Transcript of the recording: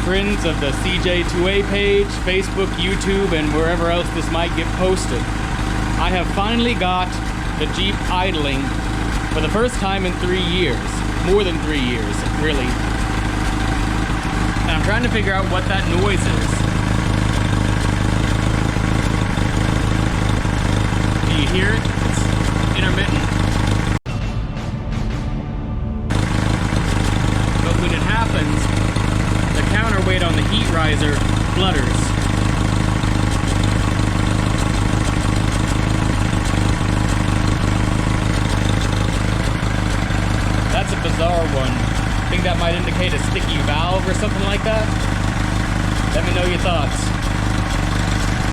friends of the CJ2A page, Facebook, YouTube, and wherever else this might get posted. I have finally got the Jeep idling for the first time in 3 years. More than 3 years, really. And I'm trying to figure out what that noise is. Do you hear it? It's intermittent. But when it happens, the counterweight on the heat riser flutters. That's a bizarre one. I think that might indicate a sticky valve or something like that. Let me know your thoughts.